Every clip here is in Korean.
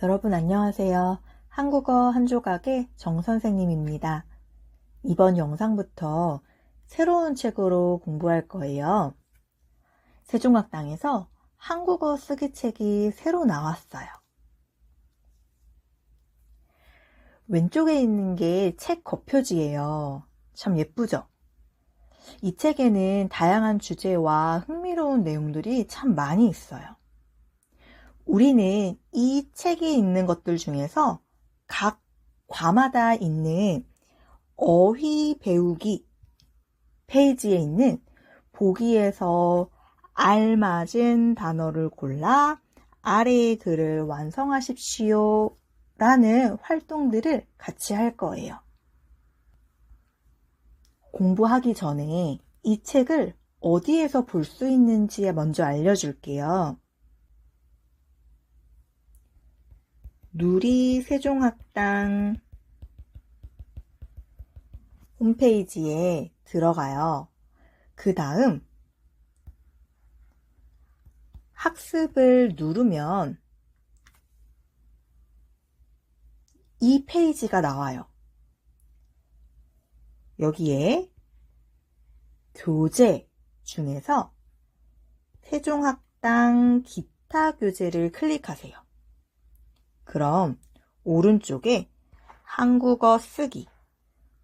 여러분 안녕하세요. 한국어 한 조각의 정 선생님입니다. 이번 영상부터 새로운 책으로 공부할 거예요. 세종학당에서 한국어 쓰기 책이 새로 나왔어요. 왼쪽에 있는 게 책 겉표지예요. 참 예쁘죠? 이 책에는 다양한 주제와 흥미로운 내용들이 참 많이 있어요. 우리는 이 책에 있는 것들 중에서 각 과마다 있는 어휘 배우기 페이지에 있는 보기에서 알맞은 단어를 골라 아래의 글을 완성하십시오 라는 활동들을 같이 할 거예요. 공부하기 전에 이 책을 어디에서 볼 수 있는지 먼저 알려줄게요. 누리 세종학당 홈페이지에 들어가요. 그 다음 학습을 누르면 이 페이지가 나와요. 여기에 교재 중에서 세종학당 기타 교재를 클릭하세요. 그럼 오른쪽에 한국어 쓰기,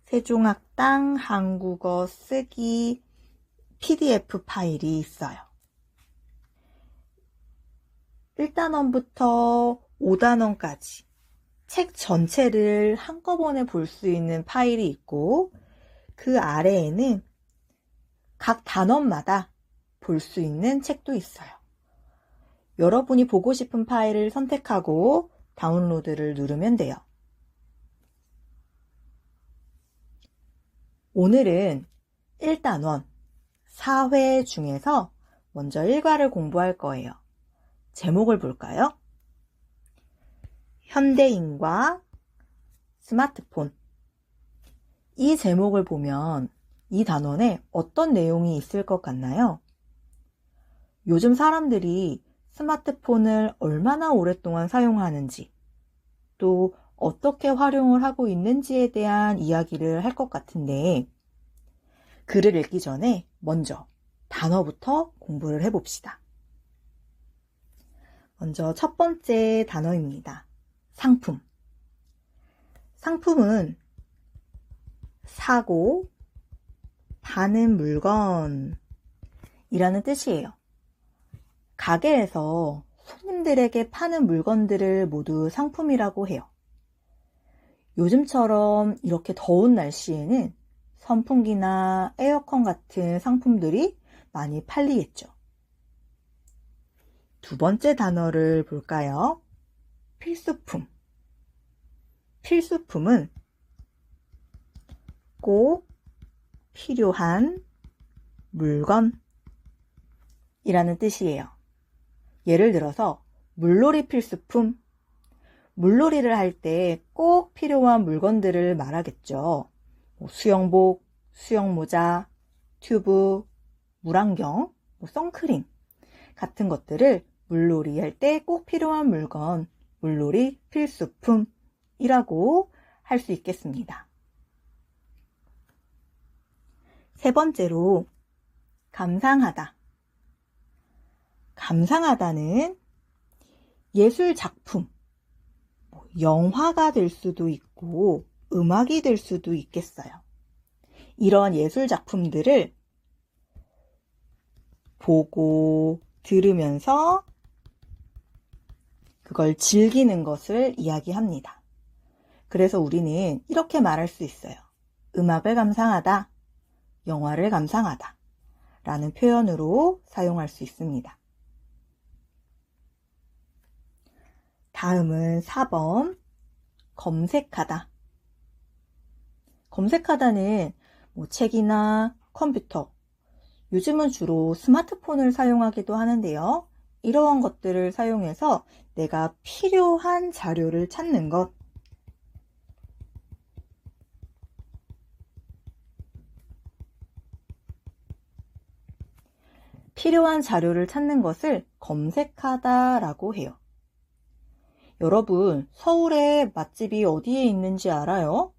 세종학당 한국어 쓰기 PDF 파일이 있어요. 1단원부터 5단원까지 책 전체를 한꺼번에 볼 수 있는 파일이 있고 그 아래에는 각 단원마다 볼 수 있는 책도 있어요. 여러분이 보고 싶은 파일을 선택하고 다운로드를 누르면 돼요. 오늘은 1단원 4회 중에서 먼저 1과를 공부할 거예요. 제목을 볼까요? 현대인과 스마트폰. 이 제목을 보면 이 단원에 어떤 내용이 있을 것 같나요? 요즘 사람들이 스마트폰을 얼마나 오랫동안 사용하는지, 또 어떻게 활용을 하고 있는지에 대한 이야기를 할 것 같은데, 글을 읽기 전에 먼저 단어부터 공부를 해봅시다. 먼저 첫 번째 단어입니다. 상품. 상품은 사고, 파는 물건이라는 뜻이에요. 가게에서 손님들에게 파는 물건들을 모두 상품이라고 해요. 요즘처럼 이렇게 더운 날씨에는 선풍기나 에어컨 같은 상품들이 많이 팔리겠죠. 두 번째 단어를 볼까요? 필수품. 필수품은 꼭 필요한 물건이라는 뜻이에요. 예를 들어서 물놀이 필수품, 물놀이를 할 때 꼭 필요한 물건들을 말하겠죠. 수영복, 수영모자, 튜브, 물안경, 선크림 같은 것들을 물놀이 할 때 꼭 필요한 물건, 물놀이 필수품이라고 할 수 있겠습니다. 세 번째로 감상하다. 감상하다는 예술 작품, 영화가 될 수도 있고 음악이 될 수도 있겠어요. 이런 예술 작품들을 보고 들으면서 그걸 즐기는 것을 이야기합니다. 그래서 우리는 이렇게 말할 수 있어요. 음악을 감상하다, 영화를 감상하다 라는 표현으로 사용할 수 있습니다. 다음은 4번 검색하다. 검색하다는 책이나 컴퓨터, 요즘은 주로 스마트폰을 사용하기도 하는데요. 이러한 것들을 사용해서 내가 필요한 자료를 찾는 것, 필요한 자료를 찾는 것을 검색하다라고 해요. 여러분, 서울에 맛집이 어디에 있는지 알아요?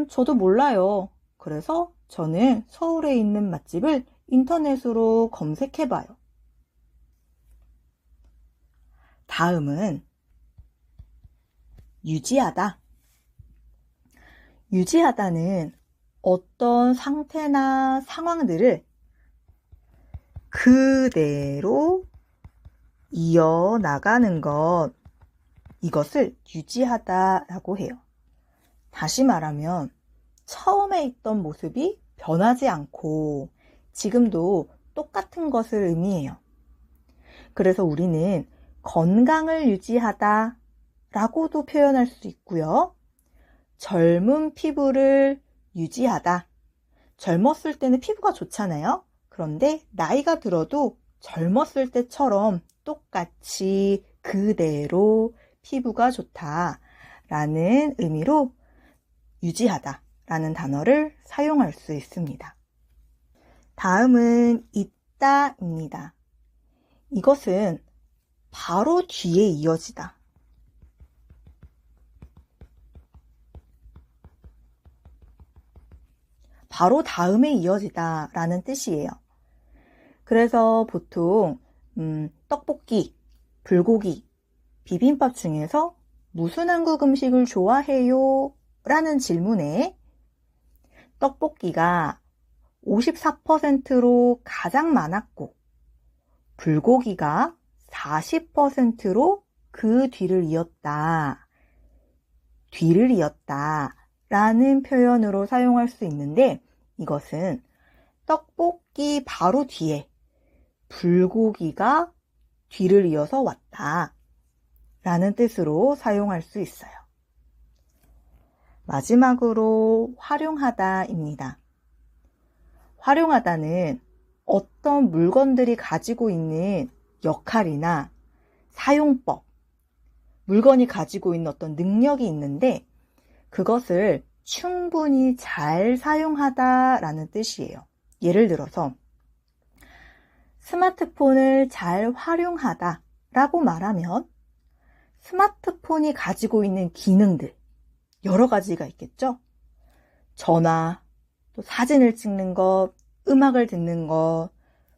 저도 몰라요. 그래서 저는 서울에 있는 맛집을 인터넷으로 검색해봐요. 다음은 유지하다. 유지하다는 어떤 상태나 상황들을 그대로 이어나가는 것, 이것을 유지하다라고 해요. 다시 말하면 처음에 있던 모습이 변하지 않고 지금도 똑같은 것을 의미해요. 그래서 우리는 건강을 유지하다 라고도 표현할 수 있고요. 젊은 피부를 유지하다. 젊었을 때는 피부가 좋잖아요. 그런데 나이가 들어도 젊었을 때처럼 똑같이 그대로 피부가 좋다라는 의미로 유지하다라는 단어를 사용할 수 있습니다. 다음은 있다입니다. 이것은 바로 뒤에 이어지다. 바로 다음에 이어지다 라는 뜻이에요. 그래서 보통 떡볶이, 불고기, 비빔밥 중에서 무슨 한국 음식을 좋아해요? 라는 질문에 떡볶이가 54%로 가장 많았고 불고기가 40%로 그 뒤를 이었다. 뒤를 이었다 라는 표현으로 사용할 수 있는데 이것은 떡볶이 바로 뒤에 불고기가 뒤를 이어서 왔다 라는 뜻으로 사용할 수 있어요. 마지막으로 활용하다입니다. 활용하다는 어떤 물건들이 가지고 있는 역할이나 사용법, 물건이 가지고 있는 어떤 능력이 있는데 그것을 충분히 잘 사용하다라는 뜻이에요. 예를 들어서 스마트폰을 잘 활용하다라고 말하면 스마트폰이 가지고 있는 기능들 여러 가지가 있겠죠? 전화, 또 사진을 찍는 것, 음악을 듣는 것,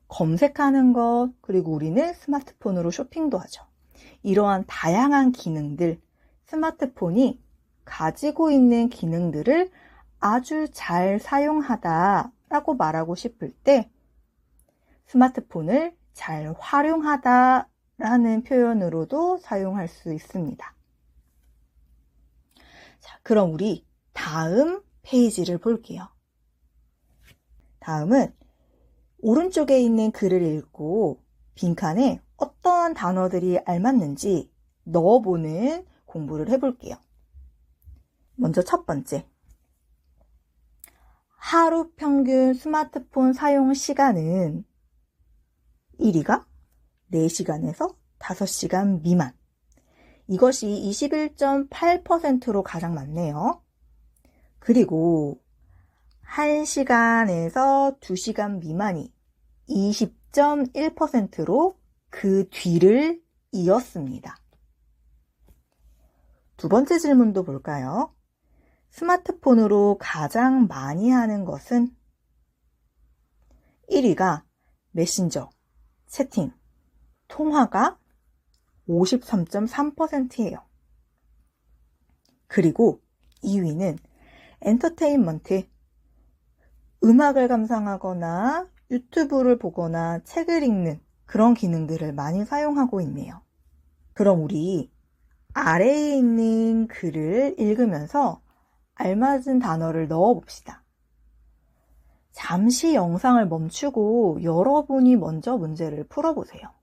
검색하는 것, 그리고 우리는 스마트폰으로 쇼핑도 하죠. 이러한 다양한 기능들, 스마트폰이 가지고 있는 기능들을 아주 잘 사용하다라고 말하고 싶을 때 스마트폰을 잘 활용하다라는 표현으로도 사용할 수 있습니다. 자, 그럼 우리 다음 페이지를 볼게요. 다음은 오른쪽에 있는 글을 읽고 빈칸에 어떠한 단어들이 알맞는지 넣어보는 공부를 해볼게요. 먼저 첫 번째. 하루 평균 스마트폰 사용 시간은 1위가 4시간에서 5시간 미만. 이것이 21.8%로 가장 많네요. 그리고 1시간에서 2시간 미만이 20.1%로 그 뒤를 이었습니다. 두 번째 질문도 볼까요? 스마트폰으로 가장 많이 하는 것은 1위가 메신저, 채팅, 통화가 53.3%예요. 그리고 2위는 엔터테인먼트, 음악을 감상하거나 유튜브를 보거나 책을 읽는 그런 기능들을 많이 사용하고 있네요. 그럼 우리 아래에 있는 글을 읽으면서 알맞은 단어를 넣어봅시다. 잠시 영상을 멈추고 여러분이 먼저 문제를 풀어보세요.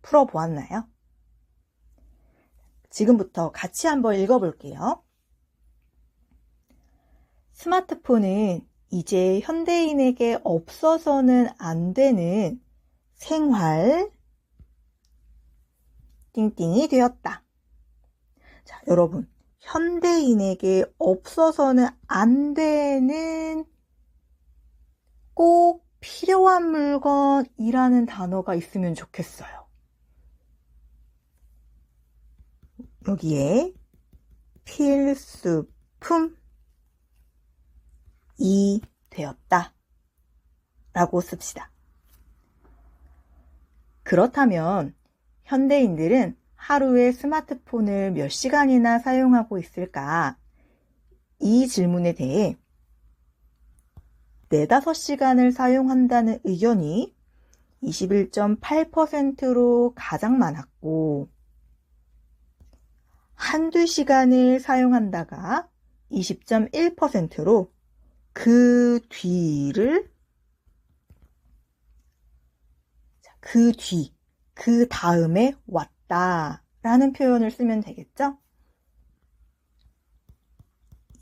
풀어보았나요? 지금부터 같이 한번 읽어볼게요. 스마트폰은 이제 현대인에게 없어서는 안 되는 생활 띵띵이 되었다. 자, 여러분, 현대인에게 없어서는 안 되는 꼭 필요한 물건이라는 단어가 있으면 좋겠어요. 여기에 필수품이 되었다 라고 씁시다. 그렇다면 현대인들은 하루에 스마트폰을 몇 시간이나 사용하고 있을까? 이 질문에 대해 4-5시간을 사용한다는 의견이 21.8%로 가장 많았고, 1-2시간을 사용한다가 20.1%로 그 다음에 왔다 라는 표현을 쓰면 되겠죠?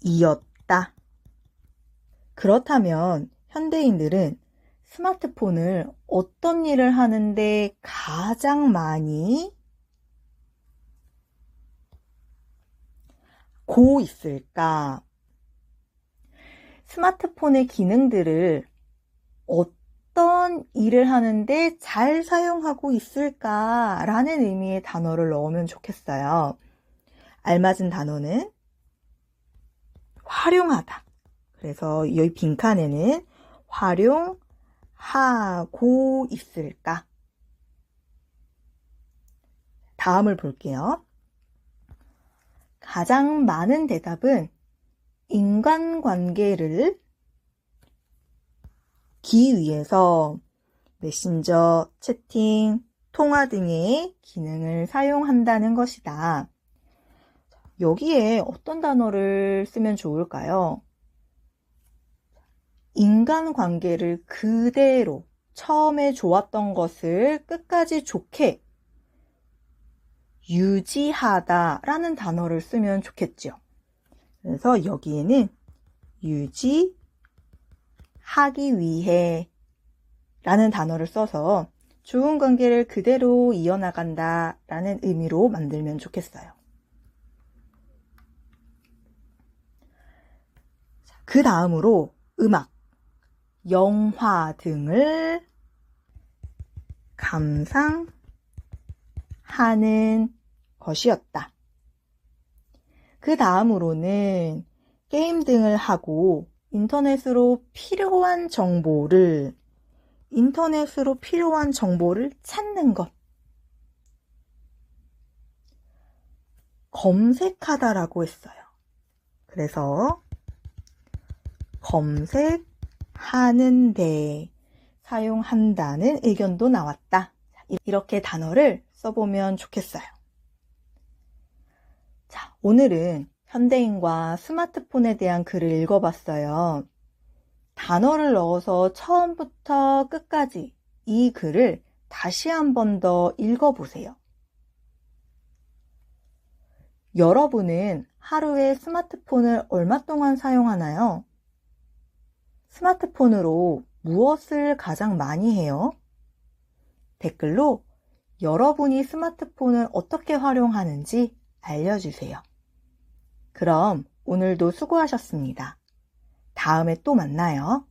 이었다. 그렇다면 현대인들은 스마트폰을 어떤 일을 하는데 가장 많이 고 있을까? 스마트폰의 기능들을 어떤 일을 하는데 잘 사용하고 있을까라는 의미의 단어를 넣으면 좋겠어요. 알맞은 단어는 활용하다. 그래서 여기 빈칸에는 활용하고 있을까? 다음을 볼게요. 가장 많은 대답은 인간관계를 기 위해서 메신저, 채팅, 통화 등의 기능을 사용한다는 것이다. 여기에 어떤 단어를 쓰면 좋을까요? 인간관계를 그대로 처음에 좋았던 것을 끝까지 좋게 유지하다 라는 단어를 쓰면 좋겠죠. 그래서 여기에는 유지하기 위해 라는 단어를 써서 좋은 관계를 그대로 이어나간다 라는 의미로 만들면 좋겠어요. 그 다음으로 음악, 영화 등을 감상하는 것이었다. 그 다음으로는 게임 등을 하고 인터넷으로 필요한 정보를 찾는 것. 검색하다라고 했어요. 그래서 검색하는데 사용한다는 의견도 나왔다. 이렇게 단어를 써보면 좋겠어요. 자, 오늘은 현대인과 스마트폰에 대한 글을 읽어봤어요. 단어를 넣어서 처음부터 끝까지 이 글을 다시 한 번 더 읽어보세요. 여러분은 하루에 스마트폰을 얼마 동안 사용하나요? 스마트폰으로 무엇을 가장 많이 해요? 댓글로 여러분이 스마트폰을 어떻게 활용하는지 알려주세요. 그럼 오늘도 수고하셨습니다. 다음에 또 만나요.